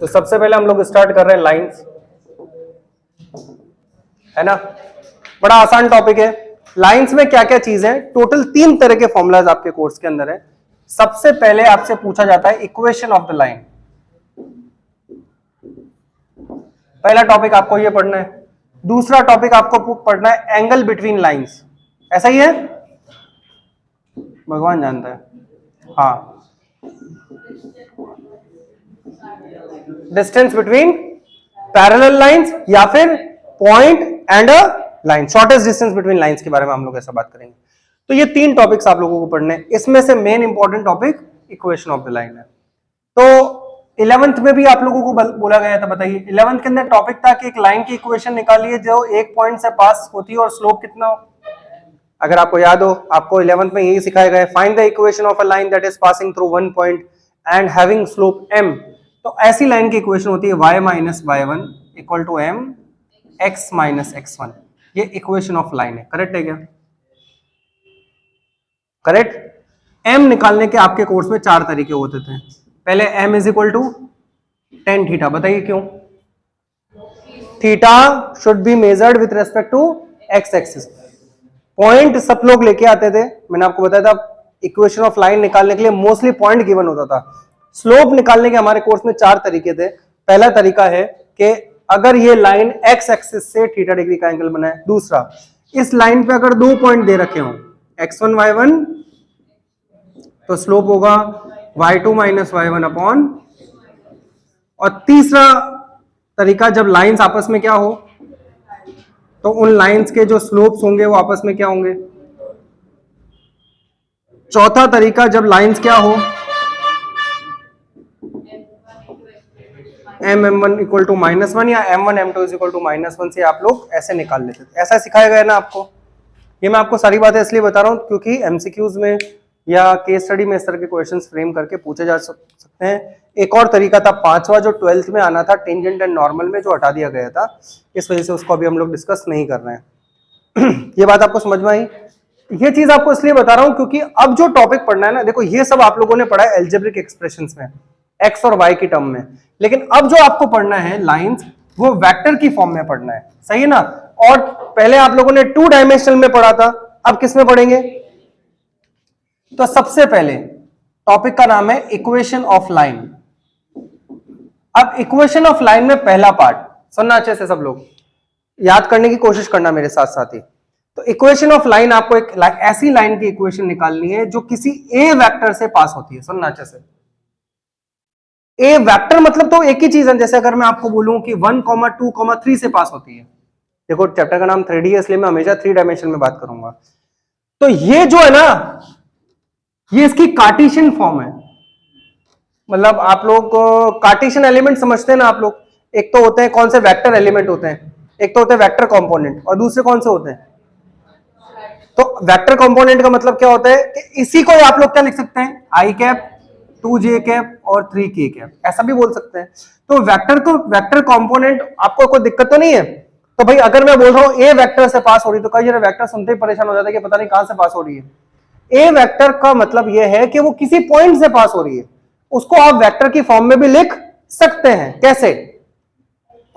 तो सबसे पहले हम लोग स्टार्ट कर रहे हैं लाइंस, है ना। बड़ा आसान टॉपिक है। लाइंस में क्या क्या चीज है, टोटल 3 तरह के फॉर्मूलाज आपके कोर्स के अंदर है। सबसे पहले आपसे पूछा जाता है इक्वेशन ऑफ द लाइन। पहला टॉपिक आपको ये पढ़ना है। दूसरा टॉपिक आपको पढ़ना है एंगल बिटवीन लाइंस। ऐसा ही है, भगवान जानता है। हाँ, डिस्टेंस बिटवीन पैरेलल लाइंस या फिर point and a line, shortest distance between lines के बारे में हम लोग ऐसा बात करेंगे। तो ये 3 टॉपिक्स आप लोगों को पढ़ने हैं। इसमें से main important topic equation of the line है। तो 11th में भी आप लोगों को बोला गया था, बताइए 11th के अंदर टॉपिक था कि एक लाइन की इक्वेशन निकालिए जो एक पॉइंट से पास होती है और स्लोप कितना हो। अगर आपको याद हो, आपको 11th में यही सिखाया गया है, find the equation of a line that is passing through one point and having slope m। तो ऐसी लाइन की इक्वेशन होती है y minus y1 equal to m x minus x1। ये इक्वेशन ऑफ लाइन है। करेक्ट है क्या? Correct. m निकालने के आपके कोर्स में 4 तरीके होते थे। पहले m is equal to tan theta. बताइए क्यों? Theta should be measured with respect to x axis. Point सब लोग लेके आते थे, मैंने आपको बताया था इक्वेशन ऑफ लाइन निकालने के लिए मोस्टली पॉइंट गिवन होता था। स्लोप निकालने के हमारे कोर्स में 4 तरीके थे। पहला तरीका है कि अगर ये लाइन x एक्सिस से थीटा डिग्री का एंगल बनाए। दूसरा, इस लाइन पे अगर 2 पॉइंट दे रखे हो x1 y1, तो स्लोप होगा y2 माइनस y1 अपॉन। और तीसरा तरीका, जब लाइंस आपस में क्या हो तो उन लाइंस के जो स्लोप्स होंगे वो आपस में क्या होंगे। चौथा तरीका, जब लाइंस क्या हो m1 इक्वल टू -1 या m1 m2 is equal to -1 से आप लोग ऐसे निकाल लेते थे। ऐसा सिखाया गया ना आपको। ये मैं आपको सारी बातें इसलिए बता रहा हूं क्योंकि एमसीक्यूज में या केस स्टडी में इस तरह के क्वेश्चंस फ्रेम करके पूछे जा सकते हैं। एक और तरीका था 5वां, जो 12th में आना था, टेंजेंट एंड नॉर्मल में, जो हटा दिया गया था। इस वजह से उसको अभी हम लोग डिस्कस नहीं कर रहे हैं। ये बात आपको समझ में आई? ये चीज आपको इसलिए बता रहा हूं क्योंकि अब जो टॉपिक पढ़ना है ना, देखो ये सब आप लोगों ने पढ़ा है एल्जेब्रिक एक्सप्रेशंस में, एक्स और वाई की टर्म में, लेकिन अब जो आपको पढ़ना है लाइंस, वो वेक्टर की फॉर्म में पढ़ना है। सही है ना? और पहले आप लोगों ने 2 डायमेंशनल में पढ़ा था, अब किस में पढ़ेंगे? तो सबसे पहले टॉपिक का नाम है इक्वेशन ऑफ लाइन। अब इक्वेशन ऑफ लाइन में पहला पार्ट सुनना अच्छे से, सब लोग याद करने की कोशिश करना मेरे साथ साथ ही। तो इक्वेशन ऑफ लाइन, आपको एक ऐसी लाइन की इक्वेशन निकालनी है जो किसी ए वेक्टर से पास होती है। सुनना अच्छे से। ए वेक्टर मतलब तो एक ही चीज है। जैसे अगर मैं आपको बोलूं कि 1, 2, 3 से पास होती है। देखो चैप्टर का नाम 3D है, इसलिए मैं हमेशा 3 डायमेंशन में बात करूंगा। तो ये जो है ना, ये इसकी कार्टेशियन फॉर्म है। मतलब आप लोग कार्टेशियन एलिमेंट समझते हैं ना आप लोग। एक तो होते हैं कौन से वेक्टर एलिमेंट होते हैं, एक तो होते हैं वेक्टर कंपोनेंट, और दूसरे कौन से होते हैं? तो वेक्टर कंपोनेंट का मतलब क्या होता है कि इसी को आप लोग क्या लिख सकते हैं, आई कैप, 2j कैप और 3k कैप, ऐसा भी बोल सकते हैं। तो वेक्टर कंपोनेंट आपको कोई दिक्कत तो नहीं है? तो भाई अगर मैं बोल रहा हूं ए वेक्टर से पास हो रही, तो कई जगह वेक्टर सुनते ही परेशान हो जाता है कि पता नहीं कहां से पास हो रही है। ए वेक्टर का मतलब यह है कि वो किसी पॉइंट से पास हो रही है। उसको आप वेक्टर की फॉर्म में भी लिख सकते हैं। कैसे?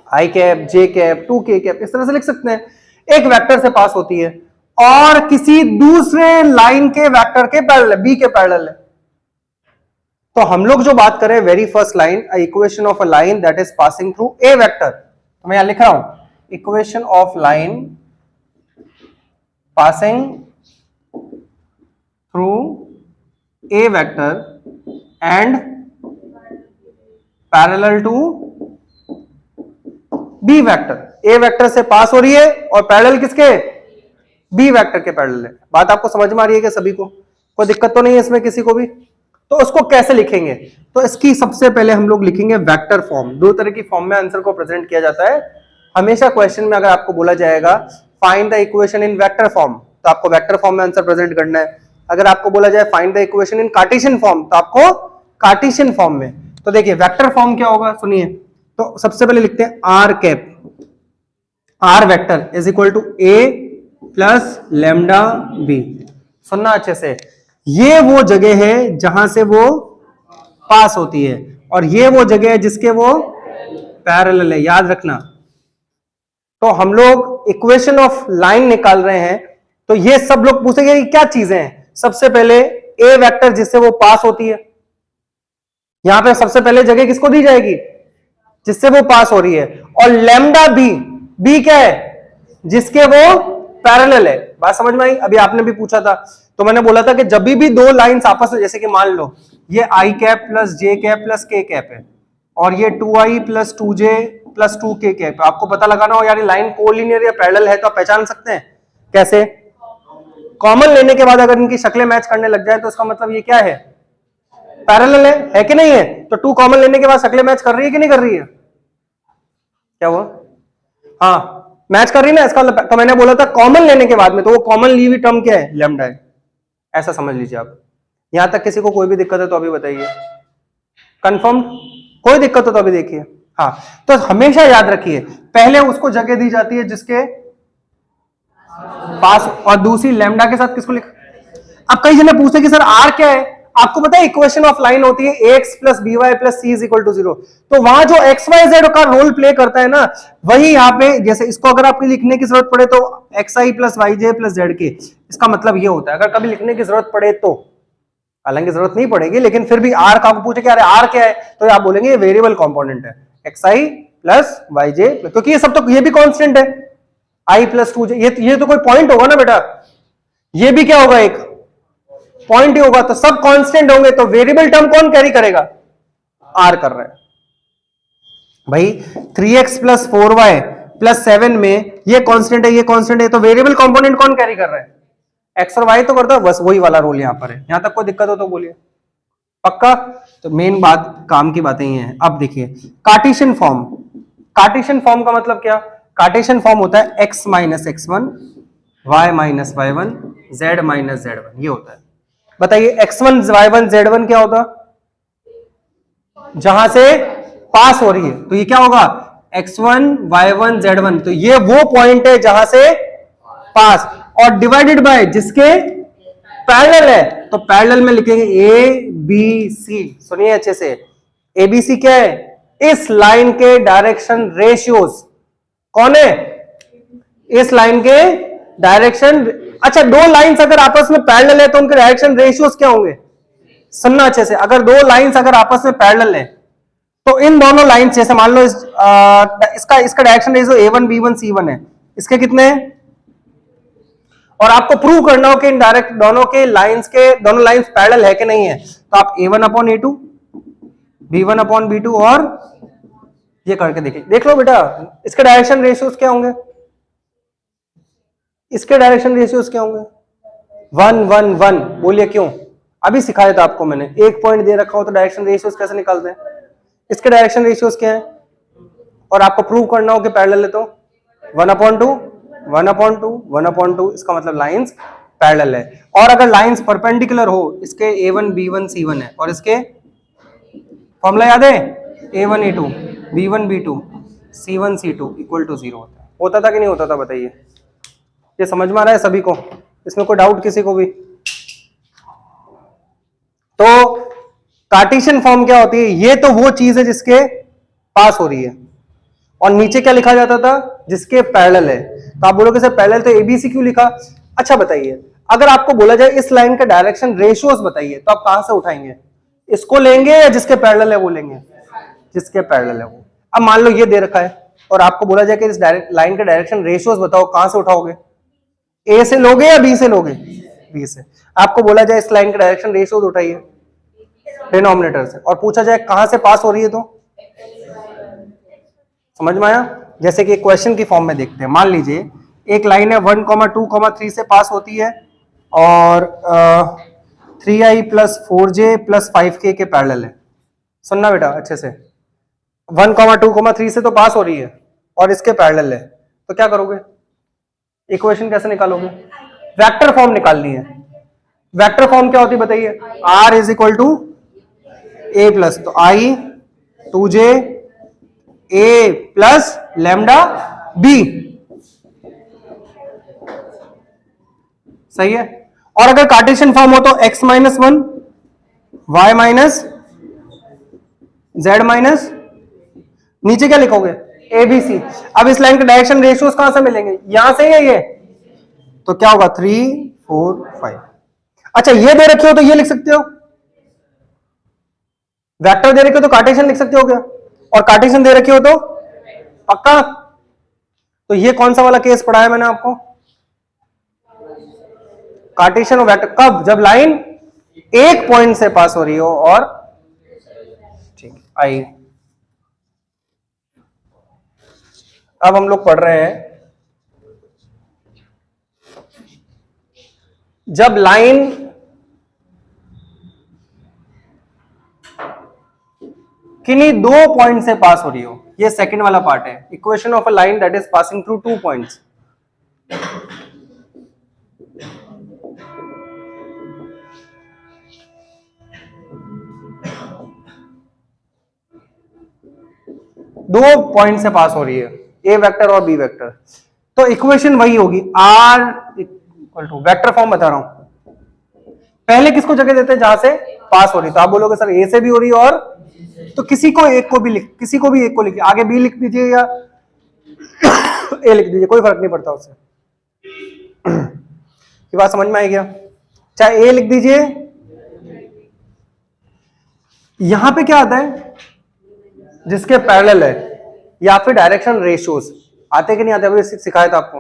आई कैप, जे कैप, 2k कैप, इस तरह से लिख सकते हैं। एक वेक्टर से पास होती है और किसी दूसरे लाइन के वेक्टर के पैरेलल, बी के पैरेलल है। तो हम लोग जो बात करें very first line, equation of a line that is passing through A vector. तो मैं यहां लिख रहा हूं equation of line passing through A vector and parallel to B vector. A vector से पास हो रही है और पैरेलल किसके? बी वेक्टर के पैरेलल है। बात आपको समझ में आ रही है कि सभी को? कोई दिक्कत तो नहीं है इसमें किसी को भी? तो उसको कैसे लिखेंगे? तो इसकी सबसे पहले हम लोग लिखेंगे वेक्टर फॉर्म। 2 तरह की फॉर्म में आंसर को प्रेजेंट किया जाता है। हमेशा क्वेश्चन में अगर आपको बोला जाएगा find the equation in vector form, तो आपको वेक्टर फॉर्म में आंसर प्रेजेंट करना है। अगर आपको बोला जाए find the equation in Cartesian form, तो आपको कार्टेशियन फॉर्म में। तो देखिए वेक्टर फॉर्म क्या होगा, सुनिए। तो सबसे पहले लिखते हैं R cap, R vector is equal to A plus lambda B. सुनना अच्छे से, ये वो जगह है जहां से वो पास होती है और ये वो जगह है जिसके वो पैरेलल है, याद रखना। तो हम लोग इक्वेशन ऑफ लाइन निकाल रहे हैं, तो ये सब लोग पूछेंगे कि क्या चीजें हैं। सबसे पहले ए वेक्टर जिससे वो पास होती है, यहां पे सबसे पहले जगह किसको दी जाएगी, जिससे वो पास हो रही है। और लैम्डा बी, बी क्या है, जिसके वो पैरेलल है। बात समझ में आई? अभी आपने भी पूछा था, तो मैंने बोला था कि जब भी दो लाइंस आपस में, जैसे कि मान लो ये आई कैप प्लस जे कैप प्लस के कैप है, और ये 2i plus 2j plus 2k cap, आपको पता लगाना हो यार ये लाइन कोलिनियर या पैरेलल है, तो आप पहचान सकते हैं कैसे। कॉमन लेने के बाद अगर इनकी शक्लें मैच करने लग जाए तो उसका मतलब ये क्या है, पैरेलल है कि नहीं है। तो 2 कॉमन लेने के बाद शक्लें मैच कर रही है कि नहीं कर रही है, क्या हुआ, हाँ मैच कर रही है ना। इसका तो मैंने बोला था कॉमन लेने के बाद में, तो वो कॉमन ली हुई टर्म क्या है, लैम्डा है, ऐसा समझ लीजिए आप। यहां तक किसी को कोई भी दिक्कत है तो अभी बताइए, कंफर्म, कोई दिक्कत हो तो अभी देखिए। हाँ, तो हमेशा याद रखिए पहले उसको जगह दी जाती है जिसके पास, और दूसरी लैम्डा के साथ किसको लिख। अब कई जने पूछते कि सर आर क्या है, आपको पता है इक्वेशन ऑफ लाइन होती है ax plus B Y plus C is equal to 0। तो वहां जो एक्स वाई जेड का रोल प्ले करता है ना, वही यहाँ पे, जैसे इसको अगर आपको लिखने की जरूरत पड़े तो एक्स आई प्लस वाई जे प्लस जेड के, इसका मतलब ये होता है अगर कभी लिखने की जरूरत पड़े तो, हालांकि जरूरत नहीं पड़ेगी लेकिन फिर भी आर का पूछे कि अरे आर क्या है, तो आप बोलेंगे ये वेरिएबल कंपोनेंट है, एक्स आई प्लस वाई जे, क्योंकि ये सब तो ये भी कांस्टेंट है, आई प्लस 2j, ये तो कोई पॉइंट होगा ना बेटा, ये भी क्या होगा, एक पॉइंट ही होगा, तो सब कांस्टेंट होंगे, तो वेरिएबल टर्म कौन कैरी करेगा, आर कर रहा है भाई। 3x प्लस 4y प्लस 7 में ये कांस्टेंट है, ये कांस्टेंट है, तो वेरिएबल कंपोनेंट कौन कैरी कर रहा है, एक्स और वाई तो करता है, बस वही वाला रोल यहां पर है। यहां तक कोई दिक्कत हो तो बोलिए, पक्का। तो मेन बात काम की बातें ये हैं। अब देखिए कार्टेशियन फॉर्म, कार्टेशियन फॉर्म का मतलब क्या, कार्टेशियन फॉर्म होता है x minus x1 y minus y1 z minus z1, ये होता है। बताइए x1 y1 z1 क्या होता, जहां से पास हो रही है, तो ये क्या होगा x1 y1 z1, तो ये वो पॉइंट है जहां से पास, और डिवाइडेड बाय जिसके पैरेलल है, तो पैरेलल में लिखेंगे ए बी सी। सुनिए अच्छे से, ए बी सी क्या है, इस लाइन के डायरेक्शन रेशियोज, कौन है, इस लाइन के डायरेक्शन। अच्छा, दो लाइंस अगर आपस में पैरेलल है तो उनके डायरेक्शन रेशियोज क्या होंगे, सुनना अच्छे से, अगर दो लाइंस अगर आपस में पैरेलल है तो इन दोनों लाइंस, जैसे मान लो इसका direction ratio A1 B1 C1 है, इसके कितने हैं, और आपको प्रूव करना हो कि इन डायरेक्ट दोनों लाइंस पैरेलल है कि नहीं है, तो आप A1 upon A2 B1 upon B2 और ये करके देखिए, देख लो बेटा इसके डायरेक्शन रेशियोज क्या होंगे, इसके डायरेक्शन रेशियोज क्या होंगे, 1 1 1। बोलिए क्यों, अभी सिखाया था आपको मैंने, एक पॉइंट दे रखा हो तो डायरेक्शन रेशियोज कैसे निकालते हैं, इसके डायरेक्शन रेशियोज क्या है, और आपको प्रूव करना हो कि पैरेलल है तो 1/2 1/2 1/2, इसका मतलब लाइंस पैरेलल है। और अगर लाइंस परपेंडिकुलर हो, इसके A1 B1 C1 है, और इसके फॉर्मूला याद है, A1 A2 B1 B2 C1 C2 equal to 0 होता था कि नहीं होता था, बताइए। ये समझ में आ रहा है सभी को, इसमें कोई डाउट किसी को भी। तो कार्टेशियन फॉर्म क्या होती है, ये तो वो चीज है जिसके पास हो रही है, और नीचे क्या लिखा जाता था, जिसके पैरेलल है। तो आप बोलोगे सर पैरेलल तो एबीसी क्यों लिखा। अच्छा बताइए, अगर आपको बोला जाए इस लाइन का डायरेक्शन रेशियोज बताइए, तो आप कहां से उठाएंगे, इसको लेंगे या जिसके पैरेलल है वो लेंगे, जिसके पैरेलल है वो। अब मान लो ये दे रखा है और आपको बोला जाए कि इस लाइन का डायरेक्शन रेशियोज बताओ, कहां से उठाओगे, ए से लोगे या बी से लोगे, बी से। आपको बोला जाए इस लाइन का डायरेक्शन रेशियोज उठाइए डिनोमिनेटर से, और पूछा जाए कहां से पास हो रही है, तो समझ में आया। जैसे कि क्वेश्चन की फॉर्म में देखते हैं, मान लीजिए एक लाइन है 1, 2, 3 से पास होती है, और 3i plus 4j plus 5k के पैरेलल है। सुनना बेटा अच्छे से, 1, 2, 3 से तो पास हो रही है और इसके पैरेलल है, तो क्या करोगे, इक्वेशन कैसे निकालोगे, वेक्टर फॉर्म निकालनी है। वेक्टर फॉर्म क्या होती है बताइए, r is equal to a plus, तो i 2j a plus lambda b, सही है। और अगर कार्टेशियन फॉर्म हो तो x minus 1 y minus z minus नीचे क्या लिखोगे, ए बी सी। अब इस लाइन के डायरेक्शन रेशियोज कहां से मिलेंगे, यहां से है ये, तो क्या होगा 3 4 5। अच्छा ये दे रखे हो तो ये लिख सकते हो, वेक्टर दे रखे हो तो कार्टेशियन लिख सकते हो क्या, और कार्टेशियन दे रखे हो तो पक्का। तो ये कौन सा वाला केस पढ़ाया मैंने आपको, कार्टेशियन और वेक्टर, कब, जब लाइन एक पॉइंट से पास हो रही हो। और ठीक आई, अब हम लोग पढ़ रहे हैं जब लाइन किन्हीं दो पॉइंट से पास हो रही हो। ये सेकंड वाला पार्ट है, equation of a line that is passing through 2 points. दो पॉइंट से पास हो रही है, ए वेक्टर और बी वेक्टर, तो इक्वेशन वही होगी R equal to, vector form बता रहा हूं, पहले किसको जगह देते हैं जहां से पास हो रही, तो आप बोलोगे सर ए से भी हो रही है और, तो किसी को एक को भी लिख, किसी को भी एक को लिखिए, आगे बी लिख दीजिए या ए लिख दीजिए, कोई फर्क नहीं पड़ता उससे। ये बात समझ में आई क्या, चाहे ए लिख दीजिए। यहां पे क्या आता है, जिसके पैरेलल है, या फिर डायरेक्शन रेशियोज आते कि नहीं आते, अभी सिखाया था आपको,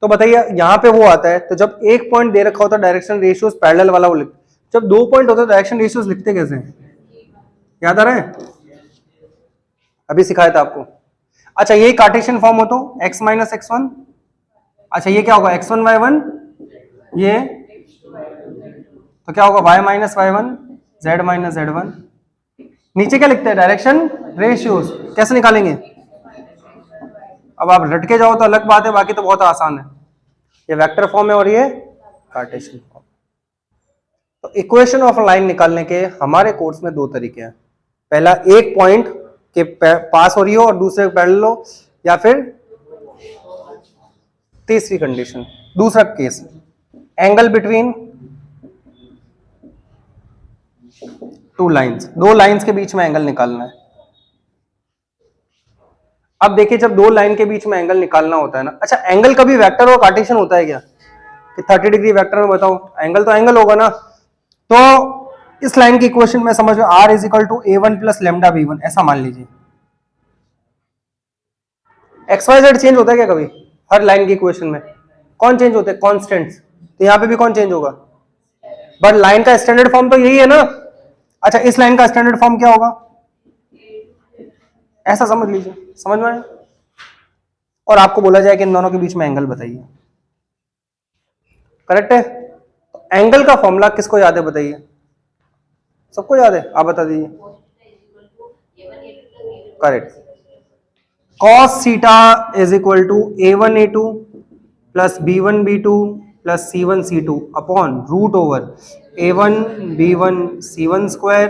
तो बताइए यहां पे वो आता है। तो जब एक पॉइंट दे रखा होता है डायरेक्शन रेशियोज पैरेलल वाला वो लिख, जब दो पॉइंट होता है डायरेक्शन रेशियोज लिखते कैसे हैं, याद आ रहा है, अभी सिखाया था आपको। अच्छा यही कार्टेशियन फॉर्म हो तो x माइनस x1, अच्छा ये क्या होगा x1 y1, ये तो क्या होगा y minus y1 z minus z1। नीचे क्या लिखते हैं, डायरेक्शन रेशियोज, कैसे निकालेंगे, अब आप रटके जाओ तो अलग बात है, बाकी तो बहुत आसान है। ये वेक्टर फॉर्म है और ये कार्टेशियन फॉर्म। तो इक्वेशन ऑफ लाइन निकालने के हमारे कोर्स में दो तरीके हैं, पहला एक पॉइंट के पास हो रही हो और दूसरे पैरेलल हो, या फिर तीसरी कंडीशन, दूसरा case angle between two lines, दो लाइंस के बीच में एंगल निकालना है। अब देखिए जब दो लाइन के बीच में एंगल निकालना होता है ना, अच्छा एंगल कभी वेक्टर और कार्टेशियन होता है क्या, कि 30 डिग्री वेक्टर में बताओ, एंगल तो एंगल होगा ना। तो इस लाइन की इक्वेशन में समझ में r is equal to a1 plus lambda b1, ऐसा मान लीजिए। एक्स वाई जेड चेंज होता है क्या कभी, हर लाइन की इक्वेशन में कौन चेंज होते हैं, कॉन्स्टेंट्स, तो यहाँ पे भी कौन चेंज होगा, बट लाइन का स्टैंडर्ड फॉर्म तो यही है ना। अच्छा इस लाइन का स्टैंडर्ड फॉर्म क्या होगा, ऐसा समझ लीजिए, समझ में आया। और आपको बोला जाए कि इन दोनों के बीच में एंगल बताइए, करेक्ट है। एंगल का फॉर्मूला किसको याद है बताइए, सबको याद है, आप बता दीजिए। Correct, cos theta is equal to a1 a2 plus b1 b2 plus c1 c2 upon root over a1 b1 c1 square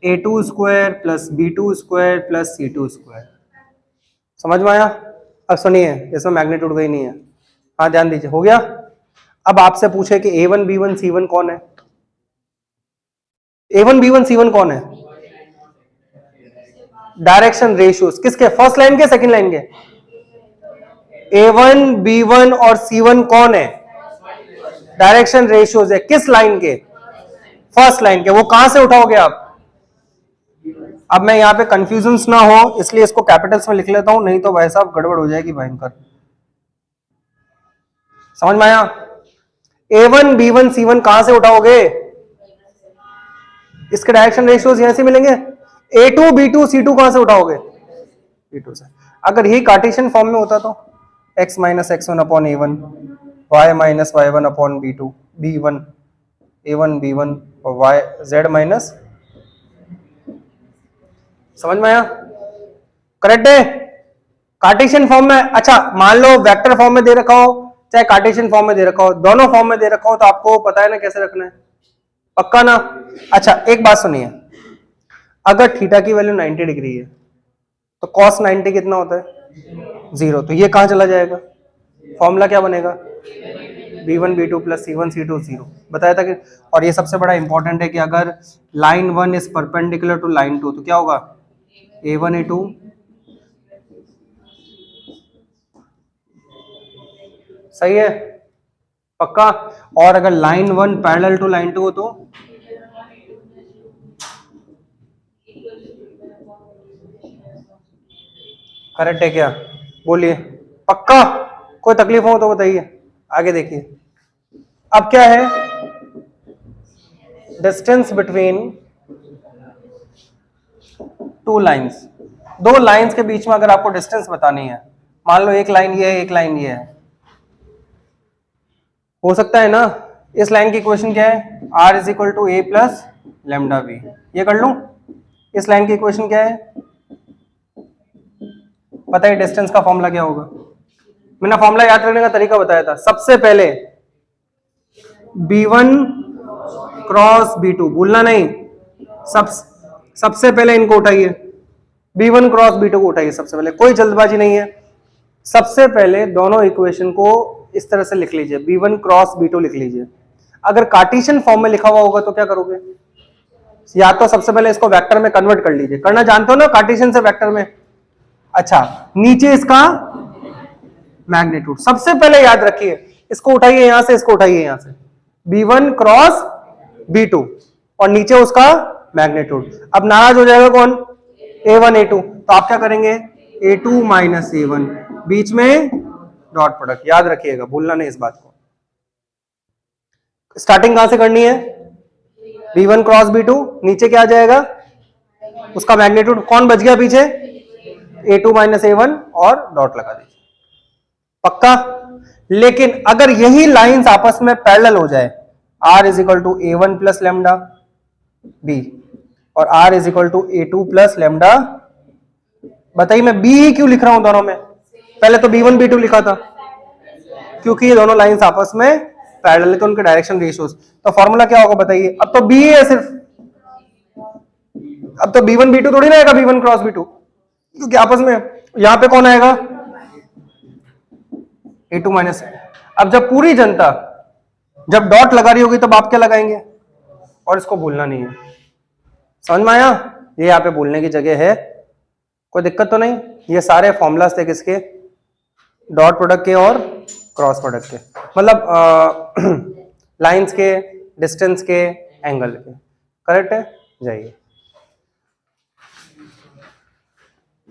a2 square plus b2 square plus c2 square. समझ में आया। अब सुनिए इसमें मैग्नीट्यूड वही नहीं है, हाँ ध्यान दीजिए, हो गया। अब आपसे पूछे कि a1 b1 c1 कौन है, a1 b1 c1 कौन है, डायरेक्शन रेशियोज किसके, फर्स्ट लाइन के सेकंड लाइन के, a1 b1 और c1 कौन है, डायरेक्शन रेशियोज है, किस लाइन के, फर्स्ट लाइन के। वो कहां से उठाओगे आप, अब मैं यहां पे कंफ्यूजन ना हो इसलिए इसको कैपिटल्स में लिख लेता हूं, नहीं तो भाई साहब गड़बड़ हो जाएगी भयंकर। समझ में आया, a1 b1 c1 कहां से उठाओगे, इसके डायरेक्शन रेशियोज यहां से मिलेंगे। a2 b2 c2 कहां से उठाओगे, b2 से। अगर यही कार्टेशियन फॉर्म में होता तो x minus x1 upon a1, y minus y1 upon b2 b1, a1 b1 और y z माइनस, समझ में आया, करेक्ट है। कार्टेशियन फॉर्म में, अच्छा मान लो वेक्टर फॉर्म में दे रखा हो चाहे कार्टेशियन फॉर्म में दे रखा हो, दोनों फॉर्म में दे रखा हो तो आपको पता है ना कैसे रखना है, पक्का ना। अच्छा एक बात सुनिए, अगर थीटा की वैल्यू 90 डिग्री है तो cos 90 कितना होता है, 0, तो ये कहां चला जाएगा, फॉर्मूला क्या बनेगा, b1 b2 plus c1 c2 0, बताया था कि। और ये सबसे बड़ा इंपॉर्टेंट है कि अगर line 1 is perpendicular to line 2 तो क्या होगा, a1 a2 सही है, पक्का। और अगर लाइन 1 पैरेलल टू लाइन 2 हो तो करेक्ट है क्या? बोलिए, पक्का। कोई तकलीफ हो तो बताइए, आगे देखिए। अब क्या है, डिस्टेंस बिटवीन टू लाइंस, दो लाइंस के बीच में अगर आपको डिस्टेंस बतानी है, मान लो एक लाइन ये है, एक लाइन ये है, हो सकता है ना, इस लाइन की इक्वेशन क्या है, r is equal to A plus lambda b, ये कर लूं। इस लाइन की इक्वेशन क्या है, पता है डिस्टेंस का फॉर्मूला क्या होगा? मैंने फॉर्मूला याद रखने का तरीका बताया था। सबसे पहले b1 क्रॉस b2, भूलना नहीं, सबसे पहले इनको उठाइए, b1 क्रॉस b2 को उठाइए सबसे पहले, कोई जल्दबाजी नहीं है। सबसे पहले दोनों इक्वेशन को इस तरह से लिख लीजिए, b1 क्रॉस b2 लिख लीजिए। अगर कार्टेशियन फॉर्म में लिखा हुआ होगा तो क्या करोगे, या तो सबसे पहले इसको वेक्टर में कन्वर्ट कर लीजिए, करना जानते हो ना कार्टेशियन से वेक्टर में। अच्छा, नीचे इसका मैग्नीट्यूड सबसे पहले याद रखिए, इसको उठाइए यहां से, इसको उठाइए यहां से, b1 क्रॉस b2 और नीचे उसका मैग्नीट्यूड। अब नाराज हो जाएगा कौन, a1 a2, तो आप क्या करेंगे, a2 माइनस a1, बीच में डॉट प्रोडक्ट, याद रखिएगा, भूलना नहीं इस बात को। स्टार्टिंग कहां से करनी है, b1 क्रॉस b2, नीचे क्या आ जाएगा, उसका मैग्नीट्यूड, कौन बच गया पीछे, a2 माइनस a1 और डॉट लगा दीजिए, पक्का। लेकिन अगर यही लाइंस आपस में पैरेलल हो जाए, r is equal to a1 plus lambda b और r is equal to a2 plus lambda, बताइए मैं b ही क्यों लिख रहा हूं दोनों में, पहले तो b1 b2 लिखा था, क्योंकि ये दोनों लाइंस आपस में पैरेलल है तो उनके डायरेक्शन रेशियोज। तो फॉर्मूला क्या होगा बताइए, अब तो b है सिर्फ, अब तो b1 b2 थोड़ी ना आएगा, b1 क्रॉस b2, क्योंकि आपस में यहां पे कौन आएगा, a2 माइनस। अब जब पूरी जनता जब डॉट लगा रही होगी तब आप क्या लगाएंगे, और इसको भूलना नहीं है, समझ में आया, ये यहाँ पे भूलने की जगह है, कोई दिक्कत तो नहीं। ये सारे फॉर्मूलाज थे किसके, डॉट प्रोडक्ट के और क्रॉस प्रोडक्ट के, मतलब लाइंस के, डिस्टेंस के, एंगल के, करेक्ट है, जाइए।